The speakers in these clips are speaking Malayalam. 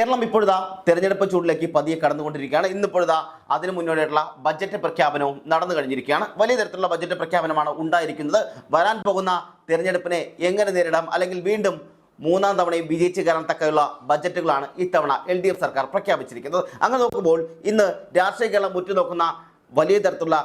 കേരളം ഇപ്പോഴാ തെരഞ്ഞെടുപ്പ് ചൂടിലേക്ക് പതിയെ കടന്നുകൊണ്ടിരിക്കുകയാണ്. ഇന്നിപ്പോഴാ അതിനു മുന്നോടിയായിട്ടുള്ള ബജറ്റ് പ്രഖ്യാപനവും നടന്നു കഴിഞ്ഞിരിക്കുകയാണ്. വലിയ തരത്തിലുള്ള ബജറ്റ് പ്രഖ്യാപനമാണ് ഉണ്ടായിരിക്കുന്നത്. വരാൻ പോകുന്ന തെരഞ്ഞെടുപ്പിനെ എങ്ങനെ നേരിടാം, അല്ലെങ്കിൽ വീണ്ടും മൂന്നാം തവണയും വിജയിച്ചു കയറാൻ തക്കയുള്ള ബജറ്റുകളാണ് ഇത്തവണ LDF സർക്കാർ പ്രഖ്യാപിച്ചിരിക്കുന്നത്. അങ്ങനെ നോക്കുമ്പോൾ ഇന്ന് രാഷ്ട്രീയ കേരളം ഉറ്റുനോക്കുന്ന വലിയ തരത്തിലുള്ള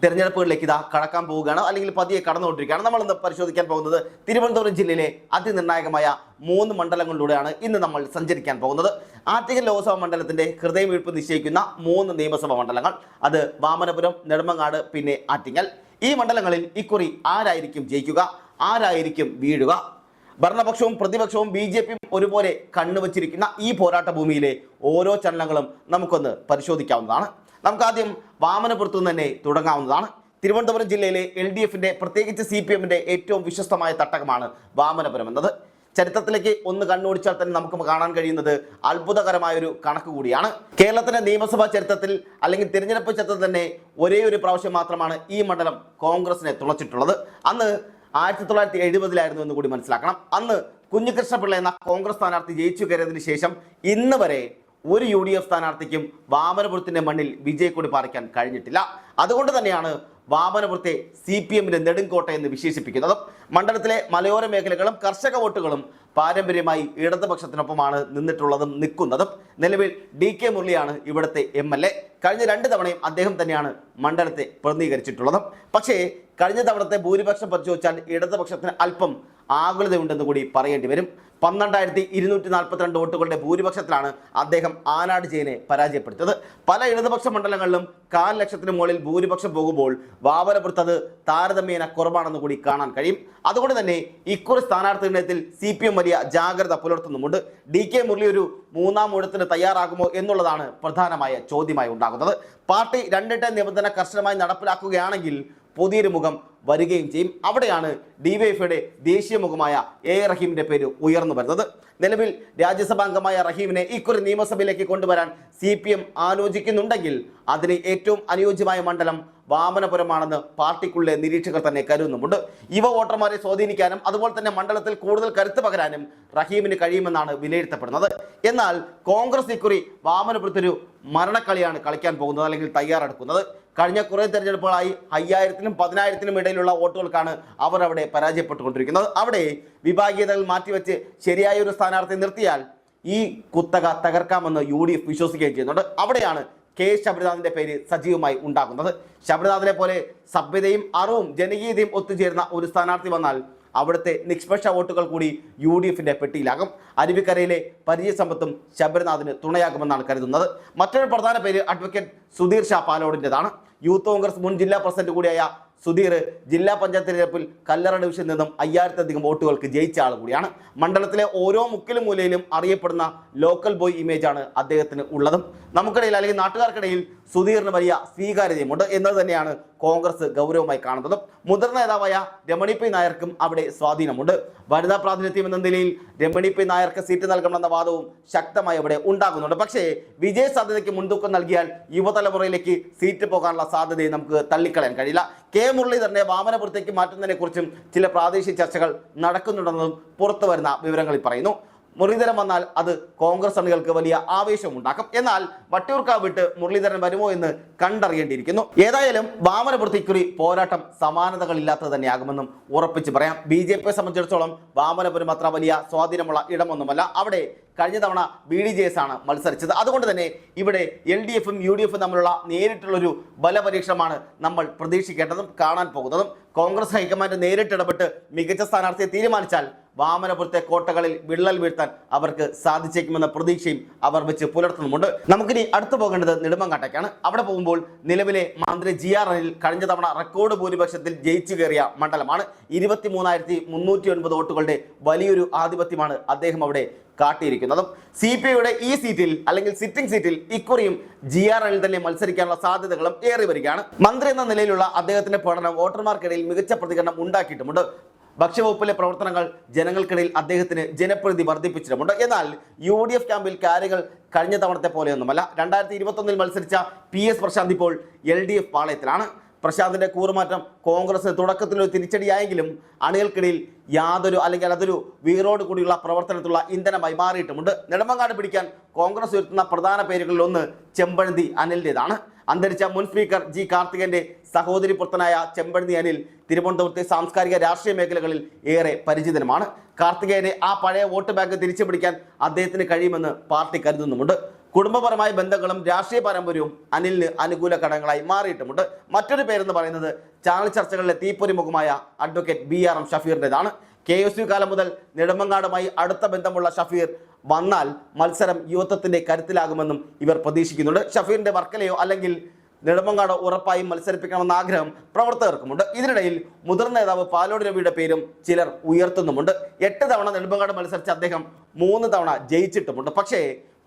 തെരഞ്ഞെടുപ്പുകളിലേക്ക് ഇതാ കടക്കാൻ പോവുകയാണ്, അല്ലെങ്കിൽ പതിയെ കടന്നുകൊണ്ടിരിക്കുകയാണ്. നമ്മൾ ഇന്ന് പരിശോധിക്കാൻ പോകുന്നത് തിരുവനന്തപുരം ജില്ലയിലെ അതിനിർണായകമായ 3 മണ്ഡലങ്ങളിലൂടെയാണ് ഇന്ന് നമ്മൾ സഞ്ചരിക്കാൻ പോകുന്നത്. ആറ്റിങ്ങൽ ലോക്സഭാ മണ്ഡലത്തിന്റെ ഹൃദയമിടിപ്പ് നിശ്ചയിക്കുന്ന 3 നിയമസഭാ മണ്ഡലങ്ങൾ, അത് വാമനപുരം, നെടുമങ്ങാട്, പിന്നെ ആറ്റിങ്ങൽ. ഈ മണ്ഡലങ്ങളിൽ ഇക്കുറി ആരായിരിക്കും ജയിക്കുക, ആരായിരിക്കും വീഴുക? ഭരണപക്ഷവും പ്രതിപക്ഷവും BJPയും ഒരുപോലെ കണ്ണുവച്ചിരിക്കുന്ന ഈ പോരാട്ട ഭൂമിയിലെ ഓരോ ചലനങ്ങളും നമുക്കൊന്ന് പരിശോധിക്കാവുന്നതാണ്. നമുക്കാദ്യം വാമനപുരത്തു നിന്ന് തന്നെ തുടങ്ങാവുന്നതാണ്. തിരുവനന്തപുരം ജില്ലയിലെ LDFന്റെ പ്രത്യേകിച്ച് CPMന്റെ ഏറ്റവും വിശ്വസ്തമായ തട്ടകമാണ് വാമനപുരം എന്നത്. ചരിത്രത്തിലേക്ക് ഒന്ന് കണ്ണോടിച്ചാൽ തന്നെ നമുക്ക് കാണാൻ കഴിയുന്നത് അത്ഭുതകരമായൊരു കണക്ക് കൂടിയാണ്. കേരളത്തിന്റെ നിയമസഭാ ചരിത്രത്തിൽ അല്ലെങ്കിൽ തിരഞ്ഞെടുപ്പ് ചരിത്രത്തിൽ തന്നെ ഒരേ ഒരു പ്രാവശ്യം മാത്രമാണ് ഈ മണ്ഡലം കോൺഗ്രസിനെ തുളച്ചിട്ടുള്ളത്. അന്ന് 1970 എന്ന് കൂടി മനസ്സിലാക്കണം. അന്ന് കുഞ്ഞികൃഷ്ണപിള്ള എന്ന കോൺഗ്രസ് സ്ഥാനാർത്ഥി ജയിച്ചു കയറിയതിനു ശേഷം ഇന്ന് വരെ ഒരു UDF സ്ഥാനാർത്ഥിക്കും വാമനപുരത്തിന്റെ മണ്ണിൽ വിജയക്കൊടി പാറിക്കാൻ കഴിഞ്ഞിട്ടില്ല. അതുകൊണ്ട് തന്നെയാണ് വാമനപുരത്തെ CPMന്റെ നെടുങ്കോട്ട എന്ന് വിശേഷിപ്പിക്കുന്നത്. മണ്ഡലത്തിലെ മലയോര മേഖലകളും കർഷക വോട്ടുകളും പാരമ്പര്യമായി ഇടതുപക്ഷത്തിനൊപ്പമാണ് നിന്നിട്ടുള്ളതും നിൽക്കുന്നതും. നിലവിൽ DK മുരളിയാണ് ഇവിടുത്തെ MLA. കഴിഞ്ഞ 2 തവണയും അദ്ദേഹം തന്നെയാണ് മണ്ഡലത്തെ പ്രതിനിധീകരിച്ചിട്ടുള്ളതും. പക്ഷേ കഴിഞ്ഞ തവണത്തെ ഭൂരിപക്ഷം പരിശോധിച്ചാൽ ഇടതുപക്ഷത്തിന് അല്പം ആകുലതയുണ്ടെന്ന് കൂടി പറയേണ്ടി വരും. 12,242 വോട്ടുകളുടെ ഭൂരിപക്ഷത്തിലാണ് അദ്ദേഹം ആനാട് ജയനെ പരാജയപ്പെടുത്തിയത്. പല ഇടതുപക്ഷ മണ്ഡലങ്ങളിലും 1,00,000 മുകളിൽ ഭൂരിപക്ഷം പോകുമ്പോൾ വാമനപുരത്ത് അത് താരതമ്യേന കുറവാണെന്ന് കൂടി കാണാൻ കഴിയും. അതുകൊണ്ട് തന്നെ ഇക്കുറി സ്ഥാനാർത്ഥി നിർണയത്തിൽ CPM വലിയ ജാഗ്രത പുലർത്തുന്നുമുണ്ട്. DK മുരളി ഒരു 3ാം ഊഴത്തിന് തയ്യാറാകുമോ എന്നുള്ളതാണ് പ്രധാനമായ ചോദ്യമായി ഉണ്ടാകുന്നത്. പാർട്ടി 2 നിബന്ധന കർശനമായി നടപ്പിലാക്കുകയാണെങ്കിൽ പുതിയൊരു മുഖം വരികയും ചെയ്യും. അവിടെയാണ് DYFയുടെ ദേശീയ മുഖമായ A റഹീമിന്റെ പേര് ഉയർന്നു വരുന്നത്. നിലവിൽ രാജ്യസഭാംഗമായ റഹീമിനെ ഇക്കുറി നിയമസഭയിലേക്ക് കൊണ്ടുവരാൻ CPM ആലോചിക്കുന്നുണ്ടെങ്കിൽ അതിന് ഏറ്റവും അനുയോജ്യമായ മണ്ഡലം വാമനപുരമാണെന്ന് പാർട്ടിക്കുള്ളിലെ നിരീക്ഷകർ തന്നെ കരുതുന്നുമുണ്ട്. യുവ വോട്ടർമാരെ സ്വാധീനിക്കാനും അതുപോലെ തന്നെ മണ്ഡലത്തിൽ കൂടുതൽ കരുത്ത് പകരാനും റഹീമിന് കഴിയുമെന്നാണ് വിലയിരുത്തപ്പെടുന്നത്. എന്നാൽ കോൺഗ്രസ് ഇക്കുറി വാമനപുരത്തൊരു മരണക്കളിയാണ് കളിക്കാൻ പോകുന്നത്, അല്ലെങ്കിൽ തയ്യാറെടുക്കുന്നത്. കഴിഞ്ഞ കുറേ തെരഞ്ഞെടുപ്പുകളായി 5,000-നും 10,000-നും ഇടയിലുള്ള വോട്ടുകൾക്കാണ് അവർ അവിടെ പരാജയപ്പെട്ടുകൊണ്ടിരിക്കുന്നത്. അവിടെ വിഭാഗീയതകൾ മാറ്റിവെച്ച് ശരിയായ ഒരു സ്ഥാനാർത്ഥി നിർത്തിയാൽ ഈ കുത്തക തകർക്കാമെന്ന് UDF വിശ്വസിക്കുകയും ചെയ്യുന്നുണ്ട്. അവിടെയാണ് K ശബരിനാഥിന്റെ പേര് സജീവമായി ഉണ്ടാകുന്നത്. ശബരിനാഥിനെ പോലെ സഭ്യതയും അറിവും ജനകീയതയും ഒത്തുചേർന്ന ഒരു സ്ഥാനാർത്ഥി വന്നാൽ അവിടുത്തെ നിഷ്പക്ഷ വോട്ടുകൾ കൂടി UDFന്റെ പെട്ടിയിലാകും. അരുവിക്കരയിലെ പരിചയസമ്പത്തും ശബരിനാഥിന് തുണയാകുമെന്നാണ് കരുതുന്നത്. മറ്റൊരു പ്രധാന പേര് അഡ്വക്കേറ്റ് സുധീർ ഷാ പാലോടിൻ്റെതാണ്. യൂത്ത് കോൺഗ്രസ് മുൻ ജില്ലാ പ്രസിഡന്റ് കൂടിയായ സുധീർ ജില്ലാ പഞ്ചായത്ത് തിരഞ്ഞെടുപ്പിൽ കല്ലറ ഡിവിഷനിൽ നിന്നും 5,000-ലധികം വോട്ടുകൾക്ക് ജയിച്ച ആൾ കൂടിയാണ്. മണ്ഡലത്തിലെ ഓരോ മുക്കിലും മൂലയിലും അറിയപ്പെടുന്ന ലോക്കൽ ബോയ് ഇമേജാണ് അദ്ദേഹത്തിന് ഉള്ളതും. നമുക്കിടയിൽ അല്ലെങ്കിൽ നാട്ടുകാർക്കിടയിൽ സുധീറിന് വലിയ സ്വീകാര്യതയുമുണ്ട് എന്നത് തന്നെയാണ് കോൺഗ്രസ് ഗൗരവമായി കാണുന്നതും. മുതിർന്ന നേതാവായ രമണി P നായർക്കും അവിടെ സ്വാധീനമുണ്ട്. വനിതാ പ്രാതിനിധ്യം എന്ന നിലയിൽ രമണി P നായർക്ക് സീറ്റ് നൽകണമെന്ന വാദവും ശക്തമായി അവിടെ ഉണ്ടാകുന്നുണ്ട്. പക്ഷേ വിജയ സാധ്യതയ്ക്ക് മുൻതൂക്കം നൽകിയാൽ യുവതലമുറയിലേക്ക് സീറ്റ് പോകാനുള്ള സാധ്യതയെ നമുക്ക് തള്ളിക്കളയാൻ കഴിയില്ല. K മുരളീധരനെ വാമനപുരത്തേക്ക് മാറ്റുന്നതിനെ കുറിച്ചും ചില പ്രാദേശിക ചർച്ചകൾ നടക്കുന്നുണ്ടെന്നും പുറത്തു വരുന്ന വിവരങ്ങളിൽ പറയുന്നു. മുരളീധരൻ വന്നാൽ അത് കോൺഗ്രസ് അണികൾക്ക് വലിയ ആവേശമുണ്ടാക്കും. എന്നാൽ വട്ടിയൂർക്കാവ് വിട്ട് മുരളീധരൻ വരുമോ എന്ന് കണ്ടറിയേണ്ടിയിരിക്കുന്നു. ഏതായാലും വാമനപുരത്ത് ഇക്കുറി പോരാട്ടം സമാനതകളില്ലാത്തത് തന്നെയാകുമെന്നും ഉറപ്പിച്ച് പറയാം. BJPയെ സംബന്ധിച്ചിടത്തോളം വാമനപുരം അത്ര വലിയ സ്വാധീനമുള്ള ഇടമൊന്നുമല്ല. അവിടെ കഴിഞ്ഞ തവണ BDJS ആണ് മത്സരിച്ചത്. അതുകൊണ്ട് തന്നെ ഇവിടെ LDFും UDFും തമ്മിലുള്ള നേരിട്ടുള്ളൊരു ബലപരീക്ഷണമാണ് നമ്മൾ പ്രതീക്ഷിക്കേണ്ടതും കാണാൻ പോകുന്നതും. കോൺഗ്രസ് ഹൈക്കമാൻഡ് നേരിട്ടിടപെട്ട് മികച്ച സ്ഥാനാർത്ഥിയെ തീരുമാനിച്ചാൽ വാമനപുരത്തെ കോട്ടകളിൽ വിള്ളൽ വീഴ്ത്താൻ അവർക്ക് സാധിച്ചേക്കുമെന്ന പ്രതീക്ഷയും അവർ വെച്ച് പുലർത്തുന്നുമുണ്ട്. നമുക്കിനി അടുത്തു പോകേണ്ടത് നെടുമങ്ങാട്ടേക്കാണ്. അവിടെ പോകുമ്പോൾ നിലവിലെ മന്ത്രി GR അനിൽ കഴിഞ്ഞ തവണ റെക്കോർഡ് ഭൂരിപക്ഷത്തിൽ ജയിച്ചു കയറിയ മണ്ഡലമാണ്. 23,309 വോട്ടുകളുടെ വലിയൊരു ആധിപത്യമാണ് അദ്ദേഹം അവിടെ കാട്ടിയിരിക്കുന്നതും. CPIയുടെ ഈ സീറ്റിൽ അല്ലെങ്കിൽ സിറ്റിംഗ് സീറ്റിൽ ഇക്കുറിയും GR അനിൽ തന്നെ മത്സരിക്കാനുള്ള സാധ്യതകളും ഏറി വരികയാണ്. മന്ത്രി എന്ന നിലയിലുള്ള അദ്ദേഹത്തിന്റെ പഠനം വോട്ടർമാർക്കിടയിൽ മികച്ച പ്രതികരണം ഉണ്ടാക്കിയിട്ടുമുണ്ട്. ഭക്ഷ്യവകുപ്പിലെ പ്രവർത്തനങ്ങൾ ജനങ്ങൾക്കിടയിൽ അദ്ദേഹത്തിന് ജനപ്രീതി വർദ്ധിപ്പിച്ചിട്ടുമുണ്ട്. എന്നാൽ UDF ക്യാമ്പിൽ കാര്യങ്ങൾ കഴിഞ്ഞ തവണത്തെ പോലെയൊന്നുമല്ല. 2021 മത്സരിച്ച PS പ്രശാന്ത് ഇപ്പോൾ LDF പാളയത്തിലാണ്. പ്രശാന്തിന്റെ കൂറുമാറ്റം കോൺഗ്രസിന് തുടക്കത്തിലൊരു തിരിച്ചടിയായെങ്കിലും അണികൾക്കിടയിൽ അതൊരു വീറോട് കൂടിയുള്ള പ്രവർത്തനത്തിലുള്ള ഇന്ധനമായി മാറിയിട്ടുമുണ്ട്. നെടുമങ്ങാട് പിടിക്കാൻ കോൺഗ്രസ് ഉയർത്തുന്ന പ്രധാന പേരുകളിൽ ഒന്ന് ചെമ്പഴന്തി അനിലിൻ്റെതാണ്. അന്തരിച്ച മുൻ സ്പീക്കർ ജി കാർത്തികന്റെ സഹോദരി പുത്രനായ ചെമ്പഴന്തി അനിൽ തിരുവനന്തപുരത്തെ സാംസ്കാരിക രാഷ്ട്രീയ മേഖലകളിൽ ഏറെ പരിചിതനുമാണ്. കാർത്തികേയനെ ആ പഴയ വോട്ട് ബാങ്ക് തിരിച്ചു പിടിക്കാൻ അദ്ദേഹത്തിന് കഴിയുമെന്ന് പാർട്ടി കരുതുന്നുമുണ്ട്. കുടുംബപരമായ ബന്ധങ്ങളും രാഷ്ട്രീയ പാരമ്പര്യവും അനിലിന് അനുകൂല ഘടകങ്ങളായി മാറിയിട്ടുമുണ്ട്. മറ്റൊരു പേരെന്ന് പറയുന്നത് ചാനൽ ചർച്ചകളിലെ തീപ്പൊരിമുഖമായ അഡ്വക്കേറ്റ് BRM ഷഫീറിൻ്റെതാണ്. KSU കാലം മുതൽ നെടുമങ്ങാടുമായി അടുത്ത ബന്ധമുള്ള ഷഫീർ വന്നാൽ മത്സരം യുവത്വത്തിന്റെ കരുത്തിലാകുമെന്നും ഇവർ പ്രതീക്ഷിക്കുന്നുണ്ട്. ഷഫീറിന്റെ വർക്കലയോ അല്ലെങ്കിൽ നെടുമങ്ങാടോ ഉറപ്പായും മത്സരിപ്പിക്കണമെന്ന ആഗ്രഹം പ്രവർത്തകർക്കുമുണ്ട്. ഇതിനിടയിൽ മുതിർന്ന നേതാവ് പാലോട് രവിയുടെ പേരും ചിലർ ഉയർത്തുന്നുമുണ്ട്. 8 തവണ നെടുമങ്ങാട് മത്സരിച്ച അദ്ദേഹം 3 തവണ ജയിച്ചിട്ടുമുണ്ട്. പക്ഷേ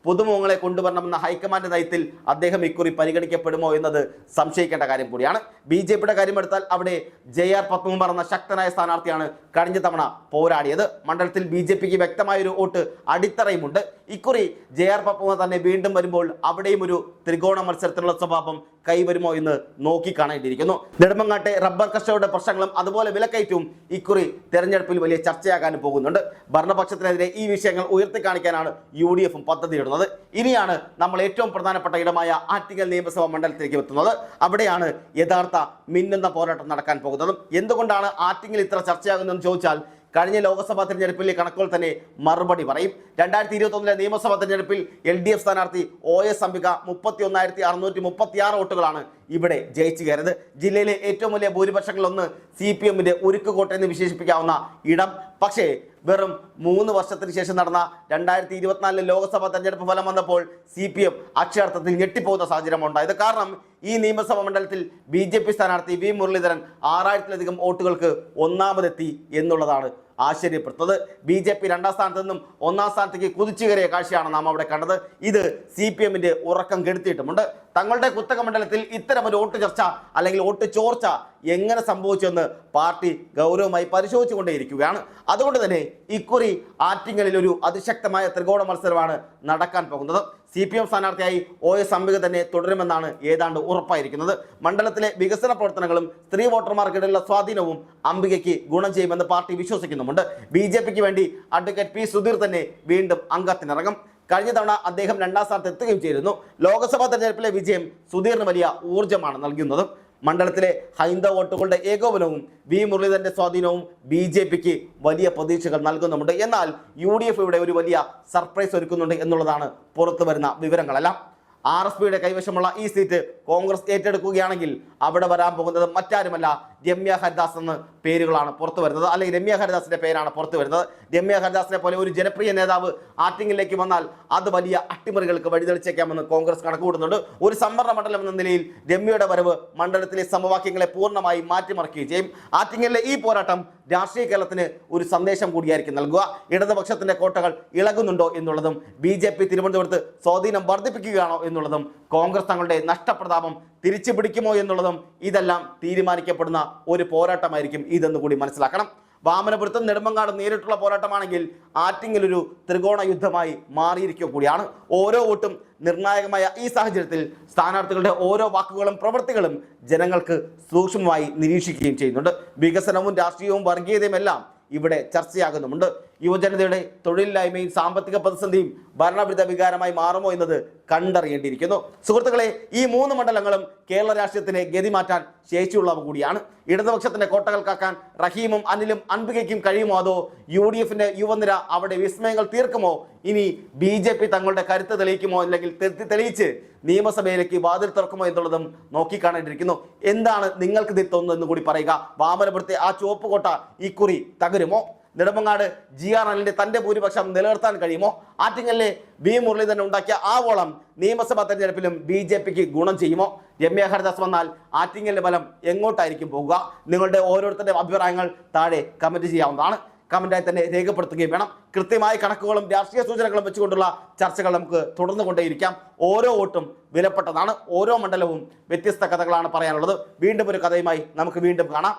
പുതുമുഖങ്ങളെ കൊണ്ടുവരണമെന്ന ഹൈക്കമാൻഡ് നയത്തിൽ അദ്ദേഹം ഇക്കുറി പരിഗണിക്കപ്പെടുമോ എന്നത് സംശയിക്കേണ്ട കാര്യം കൂടിയാണ്. BJPയുടെ കാര്യമെടുത്താൽ അവിടെ JR പത്മകുമാർ എന്ന ശക്തനായ സ്ഥാനാർത്ഥിയാണ് കഴിഞ്ഞ തവണ പോരാടിയത്. മണ്ഡലത്തിൽ BJPക്ക് വ്യക്തമായൊരു വോട്ട് അടിത്തറയുമുണ്ട്. ഇക്കുറി JR പത്മകുമാർ തന്നെ വീണ്ടും വരുമ്പോൾ അവിടെയും ഒരു ത്രികോണ മത്സരത്തിനുള്ള സ്വഭാവം കൈവരുമോ എന്ന് നോക്കിക്കാണേണ്ടിയിരിക്കുന്നു. നെടുമങ്ങാട്ടെ റബ്ബർ കർഷകരുടെ പ്രശ്നങ്ങളും അതുപോലെ വിലക്കയറ്റവും ഇക്കുറി തെരഞ്ഞെടുപ്പിൽ വലിയ ചർച്ചയാകാനും പോകുന്നുണ്ട്. ഭരണപക്ഷത്തിനെതിരെ ഈ വിഷയങ്ങൾ ഉയർത്തിക്കാണിക്കാനാണ് UDFും പദ്ധതിയിടുന്നത്. ഇനിയാണ് നമ്മൾ ഏറ്റവും പ്രധാനപ്പെട്ട ഇടമായ ആറ്റിങ്ങൽ നിയമസഭാ മണ്ഡലത്തിലേക്ക് എത്തുന്നത്. അവിടെയാണ് യഥാർത്ഥ മിന്നുന്ന പോരാട്ടം നടക്കാൻ പോകുന്നതും. എന്തുകൊണ്ടാണ് ആറ്റിങ്ങൽ ഇത്ര ചർച്ചയാകുന്നതെന്ന് ചോദിച്ചാൽ കഴിഞ്ഞ ലോക്സഭാ തെരഞ്ഞെടുപ്പിലെ കണക്കുകൾ തന്നെ മറുപടി പറയും. 2021 നിയമസഭാ തെരഞ്ഞെടുപ്പിൽ LDF സ്ഥാനാർത്ഥി OS അംബിക 31,636 വോട്ടുകളാണ് ഇവിടെ ജയിച്ചു കയറിയത്. ജില്ലയിലെ ഏറ്റവും വലിയ ഭൂരിപക്ഷങ്ങളൊന്ന് CPMന്റെ ഉരുക്കുകോട്ട എന്ന് വിശേഷിപ്പിക്കാവുന്ന ഇടം. പക്ഷേ വെറും 3 വർഷത്തിന് ശേഷം നടന്ന 2024 ലോക്സഭാ തെരഞ്ഞെടുപ്പ് ഫലം വന്നപ്പോൾ CPM അക്ഷരാർത്ഥത്തിൽ ഞെട്ടിപ്പോകുന്ന സാഹചര്യം ഉണ്ടായത്. കാരണം ഈ നിയമസഭാ മണ്ഡലത്തിൽ BJP സ്ഥാനാർത്ഥി V മുരളീധരൻ 6000-ലധികം വോട്ടുകൾക്ക് ഒന്നാമതെത്തി എന്നുള്ളതാണ് ആശ്ചര്യപ്പെടുത്തുന്നത്. BJP 2ാം സ്ഥാനത്ത് നിന്നും 1ാം സ്ഥാനത്തേക്ക് കുതിച്ചു കയറിയ കാഴ്ചയാണ് നാം അവിടെ കണ്ടത്. ഇത് CPMന്റെ ഉറക്കം കെടുത്തിയിട്ടുമുണ്ട്. തങ്ങളുടെ കുത്തക മണ്ഡലത്തിൽ ഇത്തരമൊരു വോട്ട് ചർച്ച അല്ലെങ്കിൽ വോട്ട് ചോർച്ച എങ്ങനെ സംഭവിച്ചെന്ന് പാർട്ടി ഗൗരവമായി പരിശോധിച്ചുകൊണ്ടേയിരിക്കുകയാണ്. അതുകൊണ്ട് തന്നെ ഇക്കുറി ആറ്റിങ്ങലിൽ ഒരു അതിശക്തമായ ത്രികോണ മത്സരമാണ് നടക്കാൻ പോകുന്നത്. CPM സ്ഥാനാർത്ഥിയായി OS അംബിക തന്നെ തുടരുമെന്നാണ് ഏതാണ്ട് ഉറപ്പായിരിക്കുന്നത്. മണ്ഡലത്തിലെ വികസന പ്രവർത്തനങ്ങളും സ്ത്രീ വോട്ടർമാർക്കിടയിലുള്ള സ്വാധീനവും അംബികയ്ക്ക് ഗുണം ചെയ്യുമെന്ന് പാർട്ടി വിശ്വസിക്കുന്നുമുണ്ട്. BJPക്ക് വേണ്ടി അഡ്വക്കേറ്റ് P സുധീർ തന്നെ വീണ്ടും അംഗത്തിനിറങ്ങും. കഴിഞ്ഞ തവണ അദ്ദേഹം 2ാം സ്ഥാനത്ത് എത്തുകയും ചെയ്തിരുന്നു. ലോക്സഭാ തെരഞ്ഞെടുപ്പിലെ വിജയം സുധീറിന് വലിയ ഊർജ്ജമാണ് നൽകുന്നത്. മണ്ഡലത്തിലെ ഹൈന്ദവ വോട്ടുകളുടെ ഏകോപനവും V മുരളീധരന്റെ സ്വാധീനവും BJPക്ക് വലിയ പ്രതീക്ഷകൾ നൽകുന്നുമുണ്ട്. എന്നാൽ UDF ഇവിടെ ഒരു വലിയ സർപ്രൈസ് ഒരുക്കുന്നുണ്ട് എന്നുള്ളതാണ് പുറത്തു വരുന്ന വിവരങ്ങളെല്ലാം. RSPയുടെ കൈവശമുള്ള ഈ സീറ്റ് കോൺഗ്രസ് ഏറ്റെടുക്കുകയാണെങ്കിൽ അവിടെ വരാൻ പോകുന്നത് മറ്റാരുമല്ല രമ്യ ഹരിദാസ് എന്ന പേരുകളാണ് പുറത്തു വരുന്നത്. അല്ലെങ്കിൽ രമ്യ ഹരിദാസിന്റെ പേരാണ് പുറത്തു വരുന്നത്. രമ്യ ഹരിദാസിനെ പോലെ ഒരു ജനപ്രിയ നേതാവ് ആറ്റിങ്ങിലേക്ക് വന്നാൽ അത് വലിയ അട്ടിമറികൾക്ക് വഴിതെളിച്ചേക്കാമെന്ന് കോൺഗ്രസ് കണക്കുകൂടുന്നുണ്ട്. ഒരു സംവരണ മണ്ഡലം എന്ന നിലയിൽ രമ്യയുടെ വരവ് മണ്ഡലത്തിലെ സമവാക്യങ്ങളെ പൂർണ്ണമായി മാറ്റിമറിക്കുകയും ചെയ്യും. ആറ്റിങ്ങലിലെ ഈ പോരാട്ടം രാഷ്ട്രീയ കേരളത്തിന് ഒരു സന്ദേശം കൂടിയായിരിക്കും നൽകുക. ഇടതുപക്ഷത്തിന്റെ കോട്ടകൾ ഇളകുന്നുണ്ടോ എന്നുള്ളതും BJP തിരുവനന്തപുരത്ത് സ്വാധീനം വർദ്ധിപ്പിക്കുകയാണോ എന്നുള്ളതും കോൺഗ്രസ് തങ്ങളുടെ നഷ്ടപ്രതാപം തിരിച്ചു പിടിക്കുമോ എന്നുള്ളതും ഇതെല്ലാം തീരുമാനിക്കപ്പെടുന്ന ഒരു പോരാട്ടമായിരിക്കും ഇതെന്ന് കൂടി മനസ്സിലാക്കണം. വാമനപുരത്തും നെടുമങ്ങാടും നേരിട്ടുള്ള പോരാട്ടമാണെങ്കിൽ ആറ്റിങ്ങൽ ഒരു ത്രികോണ യുദ്ധമായി മാറിയിരിക്കുക കൂടിയാണ്. ഓരോ വോട്ടും നിർണായകമായ ഈ സാഹചര്യത്തിൽ സ്ഥാനാർത്ഥികളുടെ ഓരോ വാക്കുകളും പ്രവൃത്തികളും ജനങ്ങൾക്ക് സൂക്ഷ്മമായി നിരീക്ഷിക്കുകയും ചെയ്യുന്നുണ്ട്. വികസനവും രാഷ്ട്രീയവും വർഗീയതയും എല്ലാം ഇവിടെ ചർച്ചയാകുന്നുമുണ്ട്. യുവജനതയുടെ തൊഴിലില്ലായ്മയും സാമ്പത്തിക പ്രതിസന്ധിയും ഭരണവിരുദ്ധ വികാരമായി മാറുമോ എന്നത് കണ്ടറിയേണ്ടിയിരിക്കുന്നു. സുഹൃത്തുക്കളെ, ഈ 3 മണ്ഡലങ്ങളും കേരള രാഷ്ട്രീയത്തിന് ഗതി മാറ്റാൻ ശേഷിയുള്ളവ കൂടിയാണ്. ഇടതുപക്ഷത്തിന്റെ കോട്ടകൾ കാക്കാൻ റഹീമും അനിലും അൻപികയ്ക്കും കഴിയുമോ, അതോ UDFന്റെ യുവനിര അവിടെ വിസ്മയങ്ങൾ തീർക്കുമോ? ഇനി BJP തങ്ങളുടെ കരുത്ത് തെളിയിക്കുമോ, അല്ലെങ്കിൽ തെളിയിച്ച് നിയമസഭയിലേക്ക് വാതിൽ തുറക്കുമോ എന്നുള്ളതും നോക്കിക്കാണേണ്ടിയിരിക്കുന്നു. എന്താണ് നിങ്ങൾക്ക് ഇതിൽ തോന്നുന്നത് എന്ന് കൂടി പറയുക. വാമനപുരത്തെ ആ ചുവപ്പ് കോട്ട ഇക്കുറി തകരുമോ? നെടുമങ്ങാട് GR അനിലിന്റെ തന്റെ ഭൂരിപക്ഷം നിലനിർത്താൻ കഴിയുമോ? ആറ്റിങ്ങലിലെ V മുരളീധരൻ ഉണ്ടാക്കിയ ആ വോളം നിയമസഭാ തെരഞ്ഞെടുപ്പിലും BJPക്ക് ഗുണം ചെയ്യുമോ? രമ്യ ഹരിദാസ് വന്നാൽ ആറ്റിങ്ങലിന്റെ ഫലം എങ്ങോട്ടായിരിക്കും പോകുക? നിങ്ങളുടെ ഓരോരുത്തരുടെ അഭിപ്രായങ്ങൾ താഴെ കമന്റ് ചെയ്യാവുന്നതാണ്. കമന്റായി തന്നെ രേഖപ്പെടുത്തുകയും വേണം. കൃത്യമായ കണക്കുകളും രാഷ്ട്രീയ സൂചനകളും വെച്ചുകൊണ്ടുള്ള ചർച്ചകൾ നമുക്ക് തുടർന്നു കൊണ്ടേയിരിക്കാം. ഓരോ വോട്ടും വിലപ്പെട്ടതാണ്. ഓരോ മണ്ഡലവും വ്യത്യസ്ത കഥകളാണ് പറയാനുള്ളത്. വീണ്ടും ഒരു കഥയുമായി നമുക്ക് വീണ്ടും കാണാം.